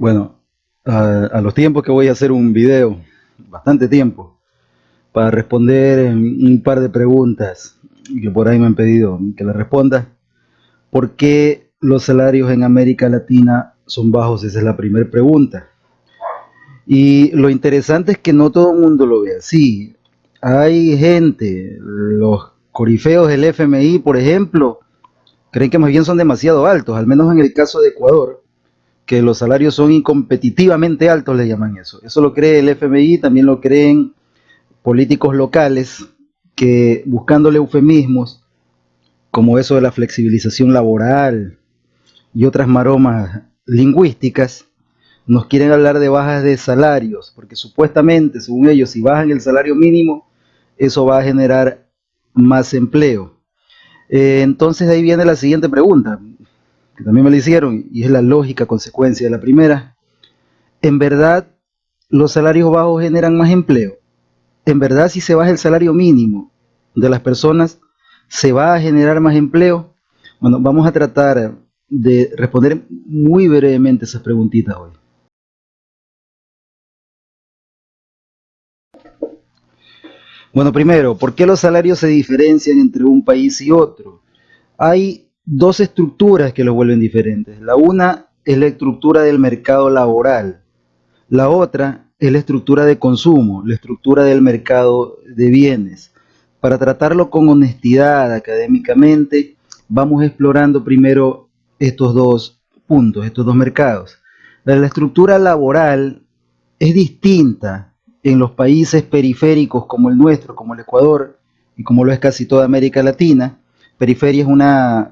Bueno, a los tiempos que voy a hacer un video, bastante tiempo, para responder un par de preguntas que por ahí me han pedido que les responda. ¿Por qué los salarios en América Latina son bajos? Esa es la primera pregunta. Y lo interesante es que no todo el mundo lo ve así. Hay gente, los corifeos del FMI, por ejemplo, creen que más bien son demasiado altos, al menos en el caso de Ecuador, que los salarios son incompetitivamente altos, le llaman eso. Eso lo cree el FMI, también lo creen políticos locales que buscándole eufemismos, como eso de la flexibilización laboral y otras maromas lingüísticas, nos quieren hablar de bajas de salarios, porque supuestamente, según ellos, si bajan el salario mínimo, eso va a generar más empleo. Entonces ahí viene la siguiente pregunta, que también me la hicieron, y es la lógica consecuencia de la primera. ¿En verdad los salarios bajos generan más empleo? ¿En verdad si se baja el salario mínimo de las personas, se va a generar más empleo? Bueno, vamos a tratar de responder muy brevemente esas preguntitas hoy. Bueno, primero, ¿por qué los salarios se diferencian entre un país y otro? Hay dos estructuras que los vuelven diferentes. La una es la estructura del mercado laboral. La otra es la estructura de consumo, la estructura del mercado de bienes. Para tratarlo con honestidad académicamente, vamos explorando primero estos dos puntos, estos dos mercados. La estructura laboral es distinta en los países periféricos como el nuestro, como el Ecuador y como lo es casi toda América Latina. Periferia es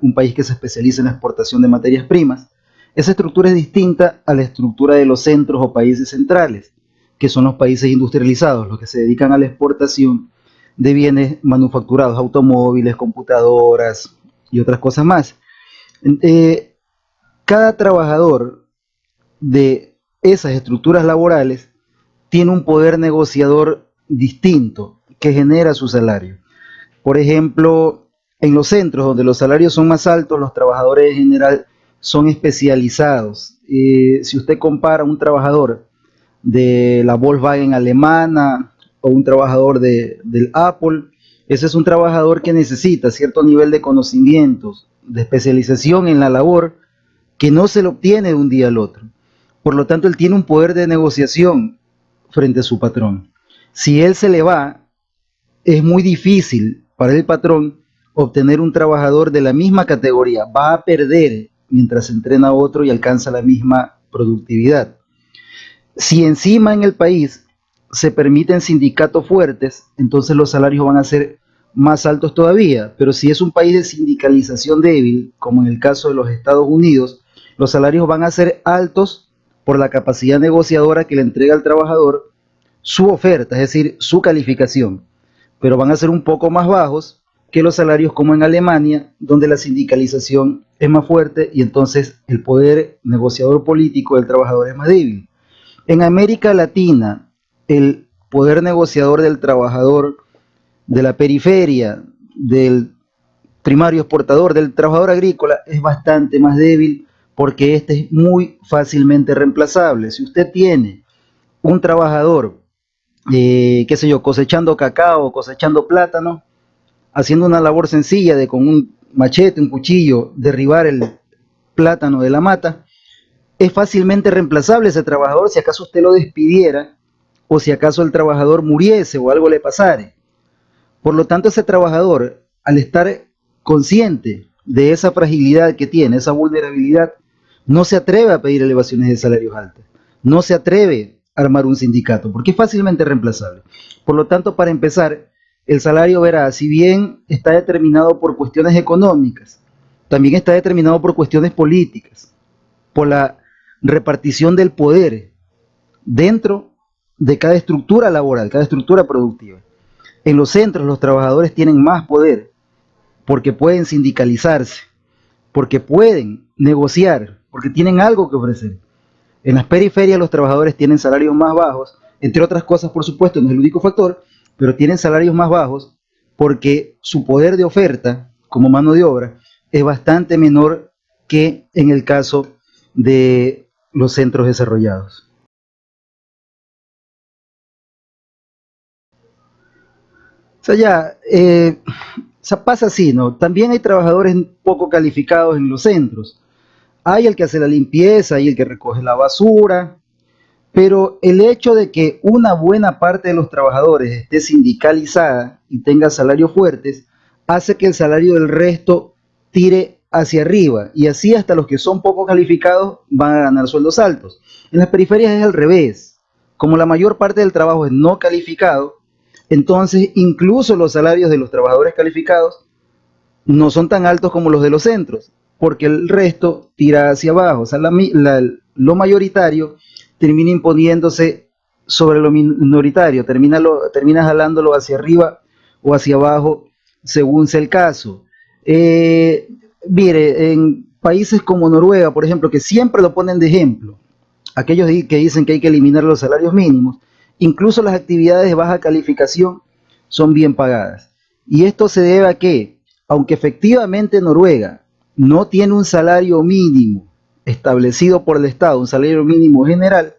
un país que se especializa en la exportación de materias primas. Esa estructura es distinta a la estructura de los centros o países centrales, que son los países industrializados, los que se dedican a la exportación de bienes manufacturados, automóviles, computadoras y otras cosas más. Eh, Cada trabajador de esas estructuras laborales tiene un poder negociador distinto que genera su salario. Por ejemplo, en los centros donde los salarios son más altos, los trabajadores en general son especializados. Si usted compara un trabajador de la Volkswagen alemana o un trabajador del Apple, ese es un trabajador que necesita cierto nivel de conocimientos, de especialización en la labor, que no se lo obtiene de un día al otro. Por lo tanto, él tiene un poder de negociación frente a su patrón. Si él se le va, es muy difícil para el patrón obtener un trabajador de la misma categoría. Va a perder mientras entrena a otro y alcanza la misma productividad. Si encima en el país se permiten sindicatos fuertes, entonces los salarios van a ser más altos todavía. Pero si es un país de sindicalización débil, como en el caso de los Estados Unidos, los salarios van a ser altos por la capacidad negociadora que le entrega al trabajador su oferta, es decir, su calificación, pero van a ser un poco más bajos que los salarios como en Alemania, donde la sindicalización es más fuerte y entonces el poder negociador político del trabajador es más débil. En América Latina, el poder negociador del trabajador de la periferia, del primario exportador, del trabajador agrícola, es bastante más débil porque este es muy fácilmente reemplazable. Si usted tiene un trabajador, qué sé yo, cosechando cacao, cosechando plátano, haciendo una labor sencilla de con un machete, un cuchillo, derribar el plátano de la mata, es fácilmente reemplazable ese trabajador si acaso usted lo despidiera o si acaso el trabajador muriese o algo le pasare. Por lo tanto, ese trabajador, al estar consciente de esa fragilidad que tiene, esa vulnerabilidad, no se atreve a pedir elevaciones de salarios altas, no se atreve a armar un sindicato, porque es fácilmente reemplazable. Por lo tanto, para empezar, el salario, verá, si bien está determinado por cuestiones económicas, también está determinado por cuestiones políticas, por la repartición del poder dentro de cada estructura laboral, cada estructura productiva. En los centros los trabajadores tienen más poder porque pueden sindicalizarse, porque pueden negociar, porque tienen algo que ofrecer. En las periferias los trabajadores tienen salarios más bajos, entre otras cosas, por supuesto, no es el único factor, pero tienen salarios más bajos porque su poder de oferta como mano de obra es bastante menor que en el caso de los centros desarrollados. O sea, o sea, pasa así, ¿no? También hay trabajadores poco calificados en los centros. Hay el que hace la limpieza, hay el que recoge la basura, pero el hecho de que una buena parte de los trabajadores esté sindicalizada y tenga salarios fuertes, hace que el salario del resto tire hacia arriba y así hasta los que son poco calificados van a ganar sueldos altos. En las periferias es al revés. Como la mayor parte del trabajo es no calificado, entonces incluso los salarios de los trabajadores calificados no son tan altos como los de los centros, porque el resto tira hacia abajo. O sea, lo mayoritario termina imponiéndose sobre lo minoritario, termina jalándolo hacia arriba o hacia abajo, según sea el caso. Mire, en países como Noruega, por ejemplo, que siempre lo ponen de ejemplo, aquellos que dicen que hay que eliminar los salarios mínimos, incluso las actividades de baja calificación son bien pagadas. Y esto se debe a que, aunque efectivamente Noruega no tiene un salario mínimo establecido por el Estado, un salario mínimo general,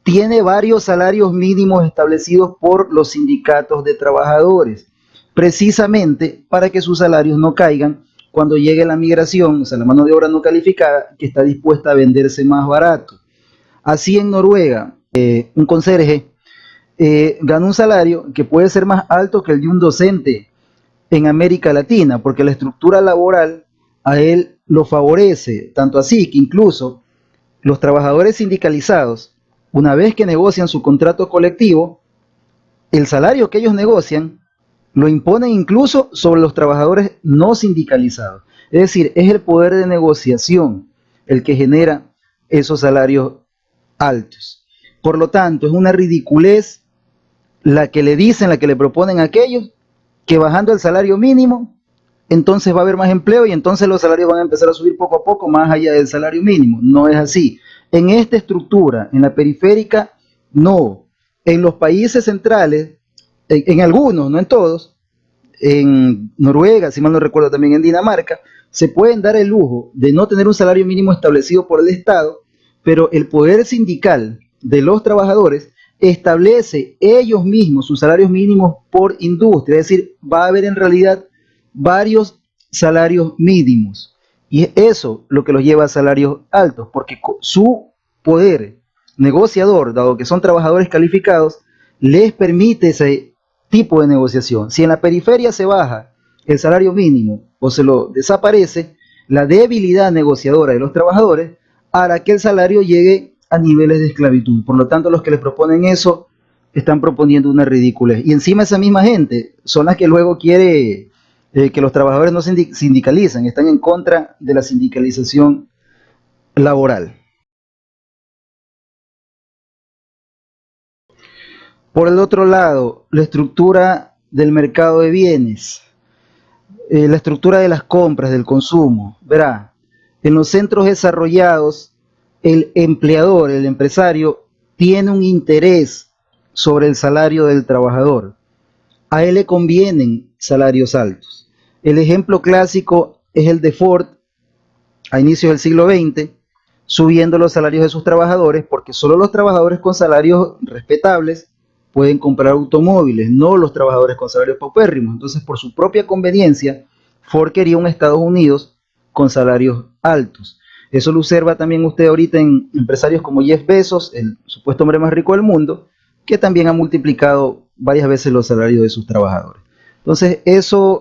tiene varios salarios mínimos establecidos por los sindicatos de trabajadores, precisamente para que sus salarios no caigan cuando llegue la migración, o sea, la mano de obra no calificada, que está dispuesta a venderse más barato. Así en Noruega, un conserje gana un salario que puede ser más alto que el de un docente en América Latina, porque la estructura laboral a él lo favorece, tanto así que incluso los trabajadores sindicalizados, una vez que negocian su contrato colectivo, el salario que ellos negocian lo imponen incluso sobre los trabajadores no sindicalizados. Es decir, es el poder de negociación el que genera esos salarios altos. Por lo tanto, es una ridiculez la que le dicen, la que le proponen a aquellos que bajando el salario mínimo, entonces va a haber más empleo y entonces los salarios van a empezar a subir poco a poco más allá del salario mínimo. No es así. En esta estructura, en la periférica, no. En los países centrales, en algunos, no en todos, en Noruega, si mal no recuerdo también en Dinamarca, se pueden dar el lujo de no tener un salario mínimo establecido por el Estado, pero el poder sindical de los trabajadores establece ellos mismos sus salarios mínimos por industria, es decir, va a haber en realidad varios salarios mínimos. Y es eso lo que los lleva a salarios altos, porque su poder negociador, dado que son trabajadores calificados, les permite ese tipo de negociación. Si en la periferia se baja el salario mínimo o se lo desaparece, la debilidad negociadora de los trabajadores hará que el salario llegue a niveles de esclavitud. Por lo tanto, los que les proponen eso están proponiendo una ridiculez. Y encima esa misma gente son las que luego quiere que los trabajadores no sindicalicen, están en contra de la sindicalización laboral. Por el otro lado, la estructura del mercado de bienes, la estructura de las compras, del consumo. Verá, en los centros desarrollados, el empleador, el empresario, tiene un interés sobre el salario del trabajador. A él le convienen salarios altos. El ejemplo clásico es el de Ford a inicios del siglo XX, subiendo los salarios de sus trabajadores, porque solo los trabajadores con salarios respetables pueden comprar automóviles, no los trabajadores con salarios paupérrimos. Entonces, por su propia conveniencia, Ford quería un Estados Unidos con salarios altos. Eso lo observa también usted ahorita en empresarios como Jeff Bezos, el supuesto hombre más rico del mundo, que también ha multiplicado varias veces los salarios de sus trabajadores. Entonces, esa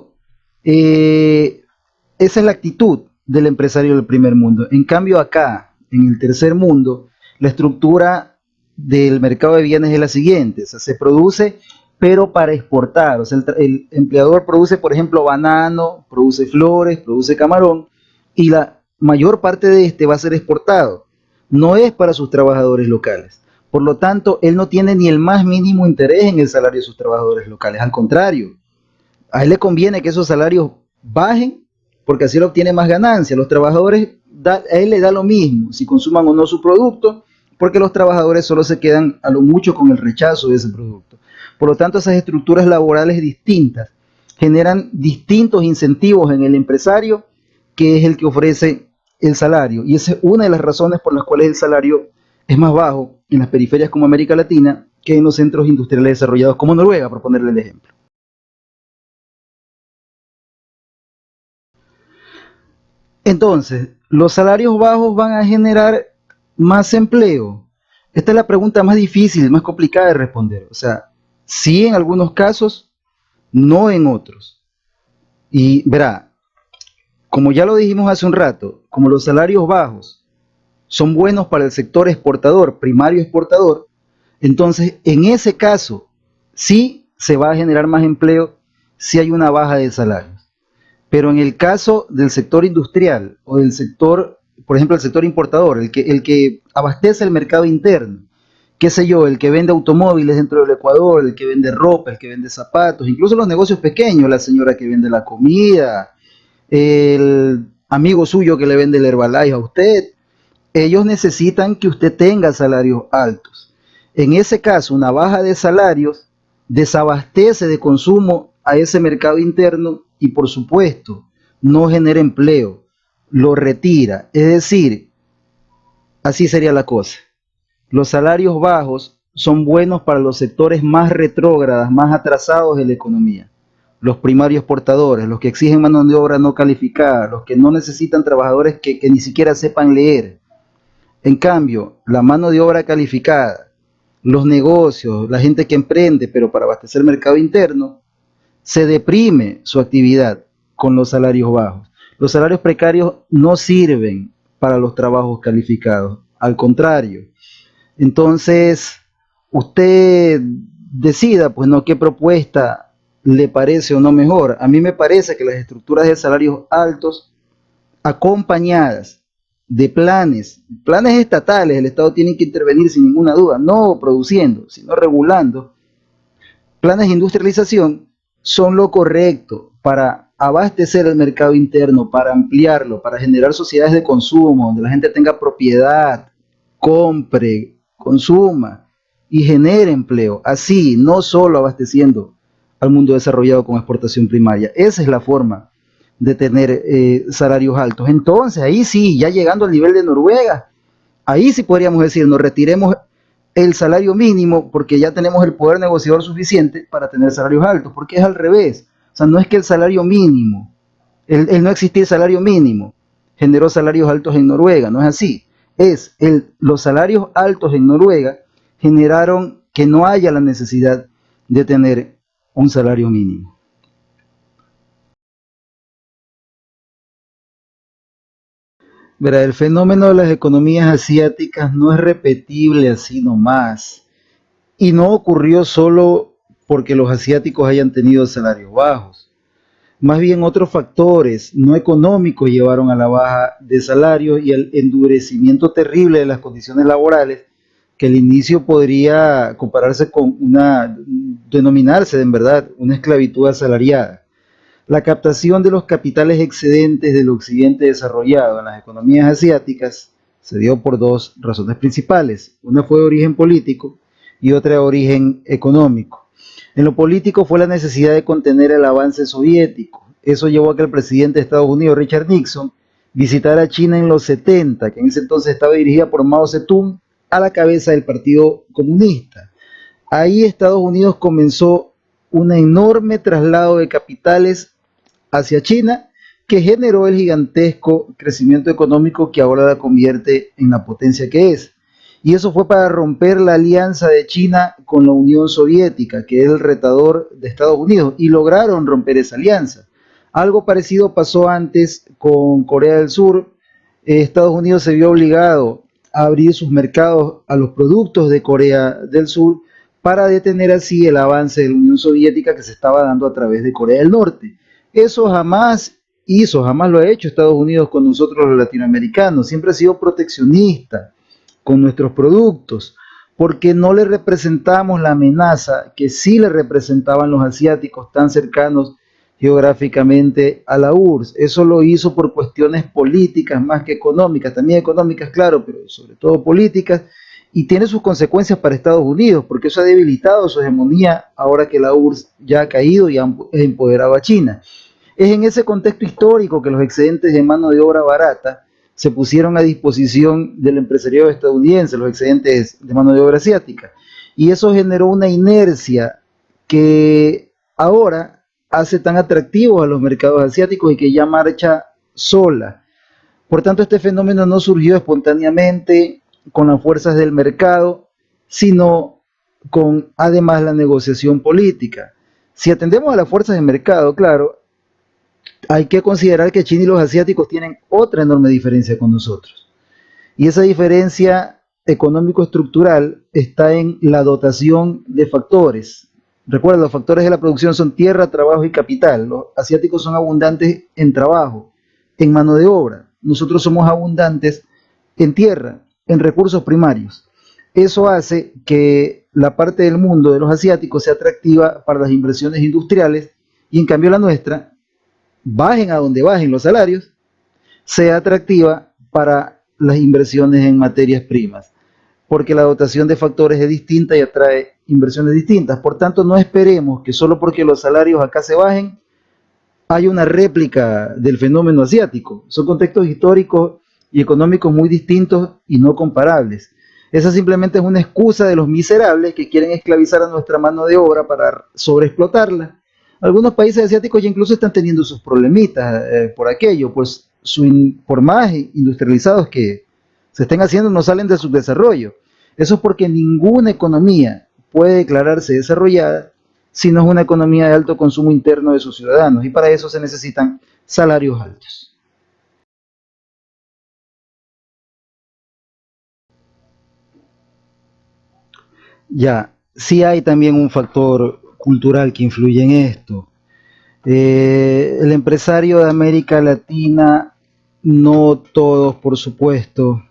es la actitud del empresario del primer mundo. En cambio, acá, en el tercer mundo, la estructura del mercado de bienes es la siguiente: o sea, se produce pero para exportar. O sea, el empleador produce, por ejemplo, banano, produce flores, produce camarón, y la mayor parte de este va a ser exportado. No es para sus trabajadores locales. Por lo tanto, él no tiene ni el más mínimo interés en el salario de sus trabajadores locales. Al contrario, a él le conviene que esos salarios bajen porque así él obtiene más ganancia. Los trabajadores, a él le da lo mismo si consuman o no su producto, porque los trabajadores solo se quedan a lo mucho con el rechazo de ese producto. Por lo tanto, esas estructuras laborales distintas generan distintos incentivos en el empresario, que es el que ofrece el salario, y esa es una de las razones por las cuales el salario es más bajo en las periferias como América Latina que en los centros industriales desarrollados como Noruega, por ponerle el ejemplo. Entonces, ¿los salarios bajos van a generar más empleo? Esta es la pregunta más difícil, más complicada de responder. O sea, sí en algunos casos, no en otros. Y verá, como ya lo dijimos hace un rato, como los salarios bajos son buenos para el sector exportador, primario exportador, entonces en ese caso sí se va a generar más empleo si hay una baja de salarios. Pero en el caso del sector industrial o del sector, por ejemplo, el sector importador, el que abastece el mercado interno, qué sé yo, el que vende automóviles dentro del Ecuador, el que vende ropa, el que vende zapatos, incluso los negocios pequeños, la señora que vende la comida, el amigo suyo que le vende el Herbalife a usted, ellos necesitan que usted tenga salarios altos. En ese caso, una baja de salarios desabastece de consumo a ese mercado interno y, por supuesto, no genera empleo, lo retira. Es decir, así sería la cosa. Los salarios bajos son buenos para los sectores más retrógradas, más atrasados de la economía. Los primarios portadores, los que exigen mano de obra no calificada, los que no necesitan trabajadores que ni siquiera sepan leer. En cambio, la mano de obra calificada, los negocios, la gente que emprende, pero para abastecer el mercado interno, se deprime su actividad con los salarios bajos. Los salarios precarios no sirven para los trabajos calificados, al contrario. Entonces, usted decida, pues no, qué propuesta le parece o no mejor. A mí me parece que las estructuras de salarios altos acompañadas de planes estatales, el Estado tiene que intervenir sin ninguna duda, no produciendo, sino regulando, planes de industrialización son lo correcto para abastecer el mercado interno, para ampliarlo, para generar sociedades de consumo, donde la gente tenga propiedad, compre, consuma y genere empleo. Así, no solo abasteciendo al mundo desarrollado con exportación primaria. Esa es la forma de tener salarios altos. Entonces, ahí sí, ya llegando al nivel de Noruega, ahí sí podríamos decir, nos retiremos el salario mínimo porque ya tenemos el poder negociador suficiente para tener salarios altos, porque es al revés. O sea, no es que el salario mínimo, el no existir salario mínimo, generó salarios altos en Noruega, no es así. Los salarios altos en Noruega generaron que no haya la necesidad de tener un salario mínimo. Verá, el fenómeno de las economías asiáticas no es repetible así nomás. Y no ocurrió solo porque los asiáticos hayan tenido salarios bajos. Más bien otros factores no económicos llevaron a la baja de salarios y al endurecimiento terrible de las condiciones laborales que al inicio podría compararse con denominarse en verdad, una esclavitud asalariada. La captación de los capitales excedentes del occidente desarrollado en las economías asiáticas se dio por dos razones principales. Una fue de origen político y otra de origen económico. En lo político fue la necesidad de contener el avance soviético. Eso llevó a que el presidente de Estados Unidos, Richard Nixon, visitara China en los 70, que en ese entonces estaba dirigida por Mao Zedong, a la cabeza del Partido Comunista. Ahí Estados Unidos comenzó un enorme traslado de capitales hacia China, que generó el gigantesco crecimiento económico que ahora la convierte en la potencia que es. Y eso fue para romper la alianza de China con la Unión Soviética, que es el retador de Estados Unidos, y lograron romper esa alianza. Algo parecido pasó antes con Corea del Sur. Estados Unidos se vio obligado a abrir sus mercados a los productos de Corea del Sur para detener así el avance de la Unión Soviética que se estaba dando a través de Corea del Norte. Eso jamás hizo, jamás lo ha hecho Estados Unidos con nosotros los latinoamericanos. Siempre ha sido proteccionista con nuestros productos, porque no le representamos la amenaza que sí le representaban los asiáticos tan cercanos geográficamente a la URSS. Eso lo hizo por cuestiones políticas más que económicas, también económicas, claro, pero sobre todo políticas, y tiene sus consecuencias para Estados Unidos, porque eso ha debilitado su hegemonía ahora que la URSS ya ha caído y ha empoderado a China. Es en ese contexto histórico que los excedentes de mano de obra barata se pusieron a disposición del empresariado estadounidense, los excedentes de mano de obra asiática. Y eso generó una inercia que ahora hace tan atractivos a los mercados asiáticos y que ya marcha sola. Por tanto, este fenómeno no surgió espontáneamente con las fuerzas del mercado, sino con además la negociación política. Si atendemos a las fuerzas del mercado, claro, hay que considerar que China y los asiáticos tienen otra enorme diferencia con nosotros. Y esa diferencia económico-estructural está en la dotación de factores. Recuerda, los factores de la producción son tierra, trabajo y capital. Los asiáticos son abundantes en trabajo, en mano de obra. Nosotros somos abundantes en tierra, en recursos primarios. Eso hace que la parte del mundo de los asiáticos sea atractiva para las inversiones industriales y en cambio la nuestra, bajen a donde bajen los salarios, sea atractiva para las inversiones en materias primas, porque la dotación de factores es distinta y atrae inversiones distintas. Por tanto, no esperemos que solo porque los salarios acá se bajen, hay una réplica del fenómeno asiático. Son contextos históricos y económicos muy distintos y no comparables. Esa simplemente es una excusa de los miserables que quieren esclavizar a nuestra mano de obra para sobreexplotarla. Algunos países asiáticos ya incluso están teniendo sus problemitas por aquello, pues por más industrializados que se estén haciendo, no salen de su desarrollo. Eso es porque ninguna economía puede declararse desarrollada si no es una economía de alto consumo interno de sus ciudadanos, y para eso se necesitan salarios altos. Ya, sí hay también un factor cultural que influye en esto. El empresario de América Latina, no todos, por supuesto,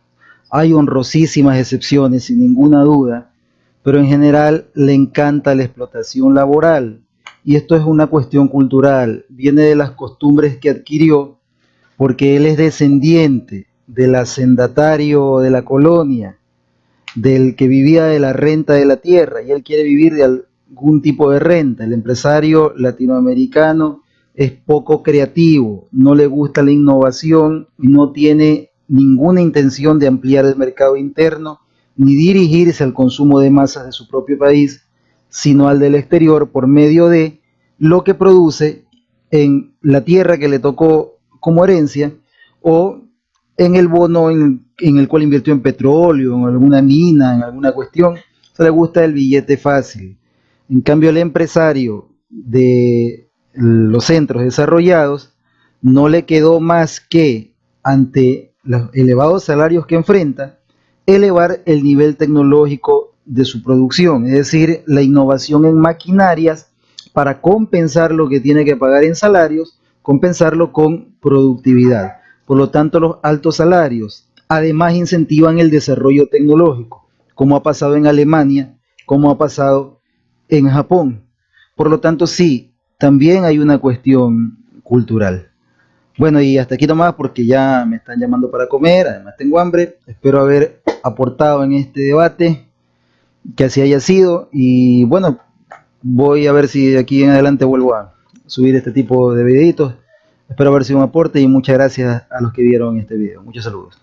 hay honrosísimas excepciones, sin ninguna duda, pero en general le encanta la explotación laboral. Y esto es una cuestión cultural, viene de las costumbres que adquirió, porque él es descendiente del hacendatario de la colonia, del que vivía de la renta de la tierra, y él quiere vivir de algún tipo de renta. El empresario latinoamericano es poco creativo, no le gusta la innovación y no tiene ninguna intención de ampliar el mercado interno ni dirigirse al consumo de masas de su propio país, sino al del exterior por medio de lo que produce en la tierra que le tocó como herencia o en el bono en el cual invirtió en petróleo, en alguna mina, en alguna cuestión. Se le gusta el billete fácil. En cambio, el empresario de los centros desarrollados no le quedó más que, ante los elevados salarios que enfrenta, elevar el nivel tecnológico de su producción, es decir, la innovación en maquinarias para compensar lo que tiene que pagar en salarios, compensarlo con productividad. Por lo tanto, los altos salarios además incentivan el desarrollo tecnológico, como ha pasado en Alemania, como ha pasado en Japón. Por lo tanto, sí, también hay una cuestión cultural. Bueno, y hasta aquí nomás porque ya me están llamando para comer, además tengo hambre. Espero haber aportado en este debate, que así haya sido. Y bueno, voy a ver si de aquí en adelante vuelvo a subir este tipo de videitos. Espero haber sido un aporte y muchas gracias a los que vieron este video. Muchos saludos.